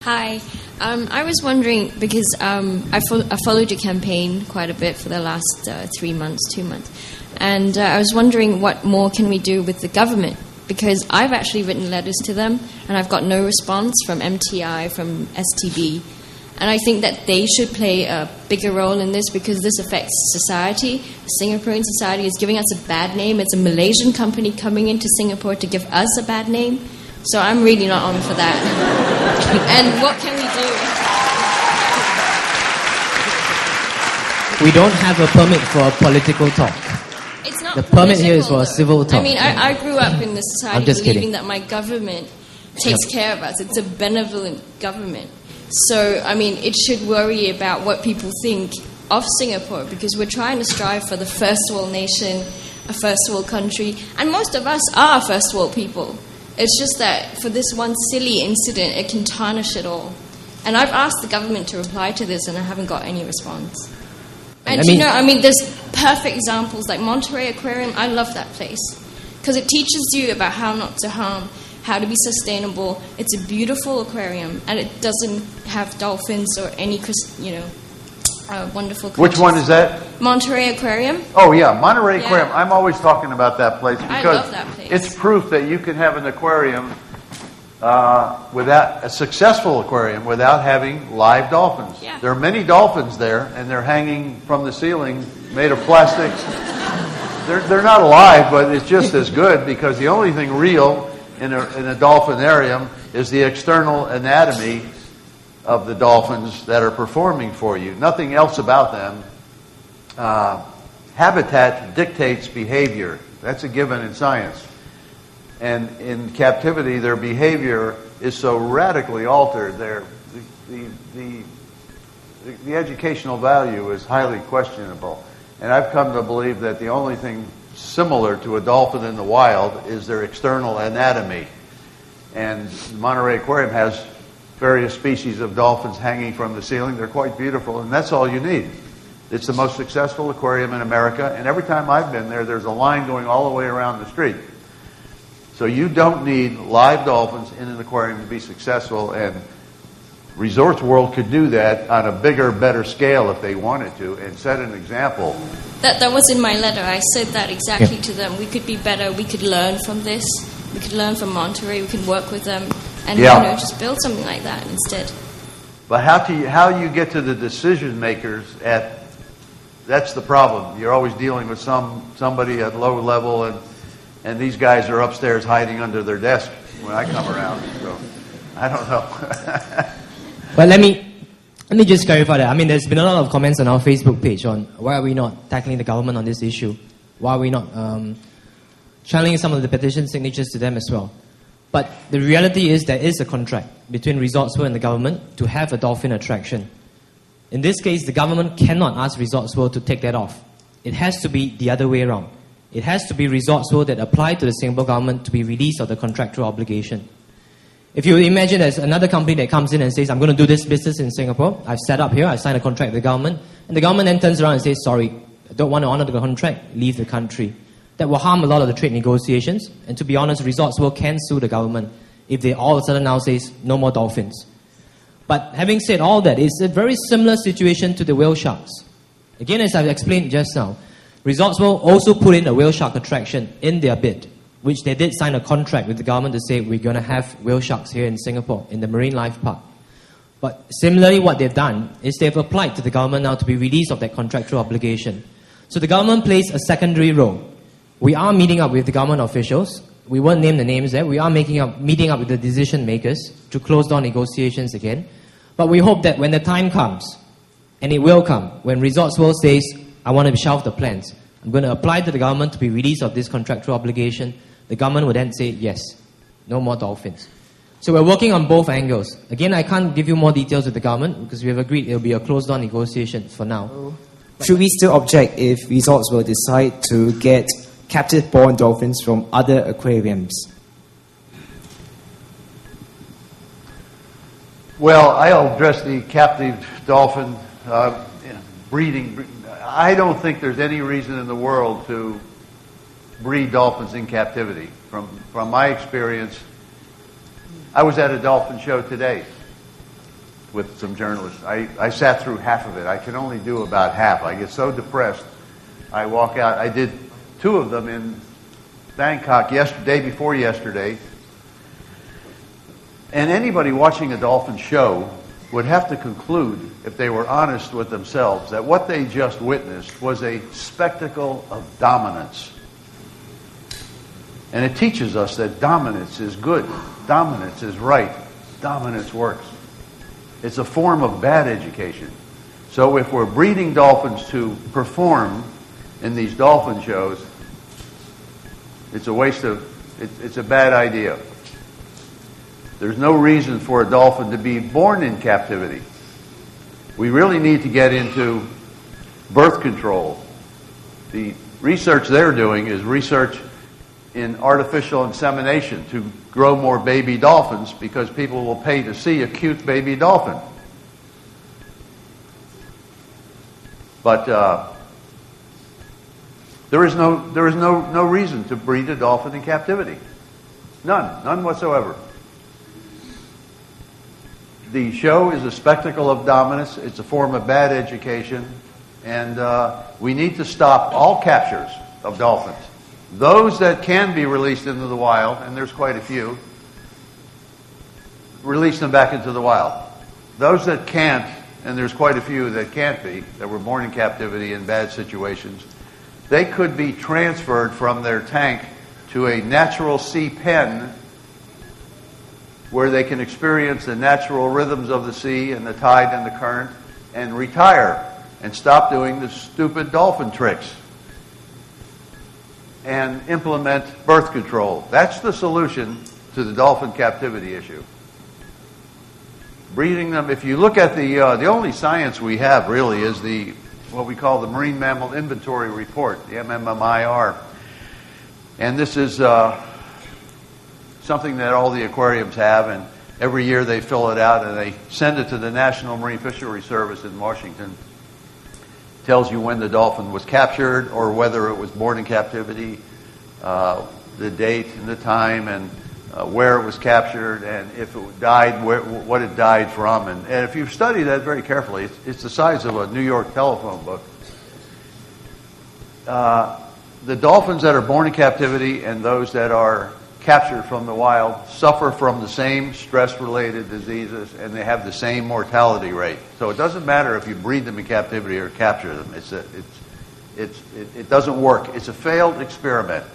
Hi. I was wondering, because I followed your campaign quite a bit for the last 2 months, and I was wondering what more can we do with the government, because I've actually written letters to them, and I've got no response from MTI, from STB, and I think that they should play a bigger role in this, because this affects society. Singaporean society is giving us a bad name. It's a Malaysian company coming into Singapore to give us a bad name. So I'm really not on for that. And what can we do? We don't have a permit for a political talk. It's not the permit here is for though. a civil talk. I mean, I grew up in the society believing kidding. that my government takes care of us. It's a benevolent government. So, I mean, it should worry about what people think of Singapore, because we're trying to strive for the first world nation, a first world country, and most of us are first world people. It's just that for this one silly incident, it can tarnish it all. And I've asked the government to reply to this, and I haven't got any response. And there's perfect examples, like Monterey Aquarium. I love that place, because it teaches you about how not to harm, how to be sustainable. It's a beautiful aquarium, and it doesn't have dolphins or any, wonderful creatures. Which one is that? Monterey Aquarium. Oh, yeah, Monterey Aquarium. I'm always talking about that place because I love that place. It's proof that you can have an aquarium without a successful aquarium without having live dolphins. Yeah. There are many dolphins there, and they're hanging from the ceiling, made of plastic. They're not alive, but it's just as good, because the only thing real in a dolphinarium is the external anatomy of the dolphins that are performing for you. Nothing else about them. Habitat dictates behavior. That's a given in science. And in captivity, their behavior is so radically altered. The educational value is highly questionable. And I've come to believe that the only thing similar to a dolphin in the wild is their external anatomy. And Monterey Aquarium has various species of dolphins hanging from the ceiling. They're quite beautiful, and that's all you need. It's the most successful aquarium in America, and every time I've been there, there's a line going all the way around the street. So you don't need live dolphins in an aquarium to be successful, and Resorts World could do that on a bigger, better scale if they wanted to, and set an example. That was in my letter. I said that exactly to them. We could be better. We could learn from this. We could learn from Monterey. We could work with them. And just build something like that instead. But how you get to the decision makers that's the problem. You're always dealing with somebody at low level, and these guys are upstairs hiding under their desk when I come around. So I don't know. But let me just clarify that. I mean, there's been a lot of comments on our Facebook page on why are we not tackling the government on this issue? Why are we not channeling some of the petition signatures to them as well? But the reality is there is a contract between Resorts World and the government to have a dolphin attraction. In this case, the government cannot ask Resorts World to take that off. It has to be the other way around. It has to be Resorts World that apply to the Singapore government to be released of the contractual obligation. If you imagine there's another company that comes in and says, I'm going to do this business in Singapore, I've set up here, I've signed a contract with the government, and the government then turns around and says, sorry, I don't want to honor the contract, leave the country. That will harm a lot of the trade negotiations. And to be honest, Resorts World can sue the government if they all of a sudden now says no more dolphins. But having said all that, it's a very similar situation to the whale sharks. Again, as I've explained just now, Resorts World also put in a whale shark attraction in their bid, which they did sign a contract with the government to say we're going to have whale sharks here in Singapore, in the Marine Life Park. But similarly, what they've done is they've applied to the government now to be released of that contractual obligation. So the government plays a secondary role. We are meeting up with the government officials. We won't name the names there. We are meeting up with the decision makers to close down negotiations again. But we hope that when the time comes, and it will come, when Resorts World says, I want to shelve the plans, I'm going to apply to the government to be released of this contractual obligation, the government will then say, yes, no more dolphins. So we're working on both angles. Again, I can't give you more details with the government because we have agreed it will be a closed down negotiation for now. Should we still object if Resorts will decide to get captive-born dolphins from other aquariums? Well, I'll address the captive dolphin breeding. I don't think there's any reason in the world to breed dolphins in captivity. From my experience, I was at a dolphin show today, with some journalists. I sat through half of it. I can only do about half. I get so depressed. I walk out. I did 2 of them in Bangkok day before yesterday. And anybody watching a dolphin show would have to conclude, if they were honest with themselves, that what they just witnessed was a spectacle of dominance. And it teaches us that dominance is good, dominance is right, dominance works. It's a form of bad education. So if we're breeding dolphins to perform in these dolphin shows, it's a bad idea. There's no reason for a dolphin to be born in captivity. We really need to get into birth control. The research they're doing is research in artificial insemination to grow more baby dolphins, because people will pay to see a cute baby dolphin. But there is no reason to breed a dolphin in captivity. None whatsoever. The show is a spectacle of dominance. It's a form of bad education. And we need to stop all captures of dolphins. Those that can be released into the wild, and there's quite a few, release them back into the wild. Those that can't, and there's quite a few that can't be, that were born in captivity in bad situations, they could be transferred from their tank to a natural sea pen where they can experience the natural rhythms of the sea and the tide and the current, and retire and stop doing the stupid dolphin tricks and implement birth control. That's the solution to the dolphin captivity issue. Breeding them, if you look at the only science we have really is what we call the Marine Mammal Inventory Report, the MMMIR. And this is something that all the aquariums have, and every year they fill it out and they send it to the National Marine Fisheries Service in Washington. Tells you when the dolphin was captured or whether it was born in captivity, the date and the time, and where it was captured, and if it died, what it died from. And if you study that very carefully, it's the size of a New York telephone book. The dolphins that are born in captivity and those that are captured from the wild suffer from the same stress-related diseases, and they have the same mortality rate. So it doesn't matter if you breed them in captivity or capture them. It doesn't work. It's a failed experiment.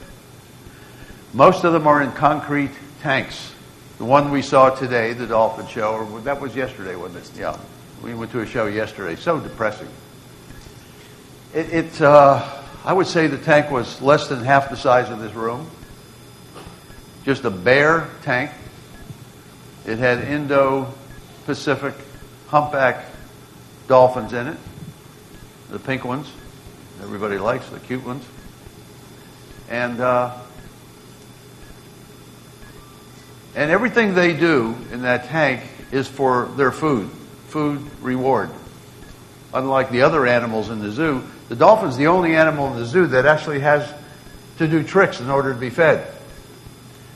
Most of them are in concrete tanks. The one we saw today, the dolphin show, or that was yesterday, wasn't it? Yeah, we went to a show yesterday. So depressing. I would say the tank was less than half the size of this room. Just a bare tank. It had Indo-Pacific humpback dolphins in it. The pink ones. Everybody likes the cute ones. And everything they do in that tank is for their food reward. Unlike the other animals in the zoo, the dolphin's the only animal in the zoo that actually has to do tricks in order to be fed.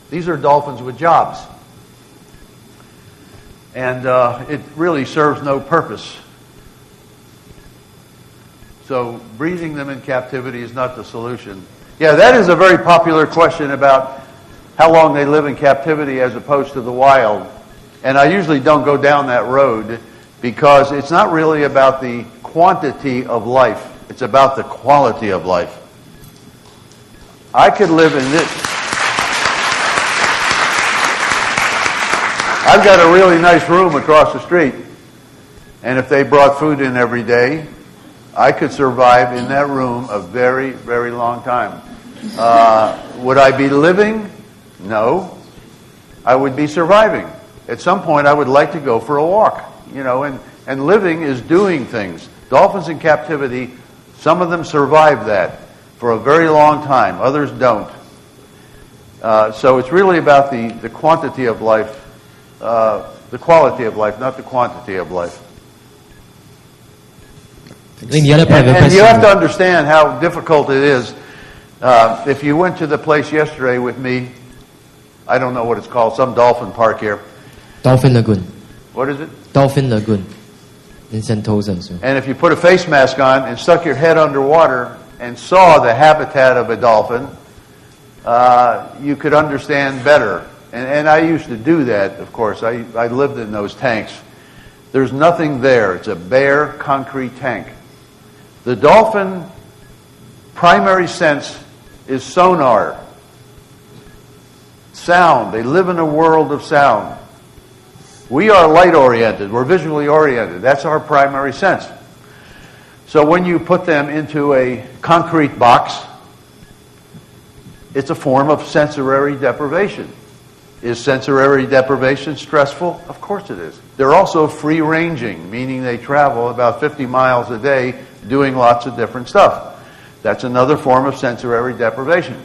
These are dolphins with jobs. And it really serves no purpose. So breeding them in captivity is not the solution. Yeah, that is a very popular question about how long they live in captivity as opposed to the wild. And I usually don't go down that road because it's not really about the quantity of life. It's about the quality of life. I could live in this. I've got a really nice room across the street. And if they brought food in every day, I could survive in that room a very, very long time. Would I be living? No. I would be surviving. At some point, I would like to go for a walk. And living is doing things. Dolphins in captivity, some of them survive that for a very long time. Others don't. So it's really about the quantity of life, the quality of life, not the quantity of life. I think the other part of the And question, you have to understand how difficult it is. If you went to the place yesterday with me, I don't know what it's called, some dolphin park here. Dolphin Lagoon. What is it? Dolphin Lagoon in Sentosa. So. And if you put a face mask on and stuck your head underwater and saw the habitat of a dolphin, you could understand better. And I used to do that, of course. I lived in those tanks. There's nothing there. It's a bare, concrete tank. The dolphin primary sense is sonar. Sound. They live in a world of sound. We are light-oriented. We're visually oriented. That's our primary sense. So when you put them into a concrete box, it's a form of sensory deprivation. Is sensory deprivation stressful? Of course it is. They're also free-ranging, meaning they travel about 50 miles a day doing lots of different stuff. That's another form of sensory deprivation.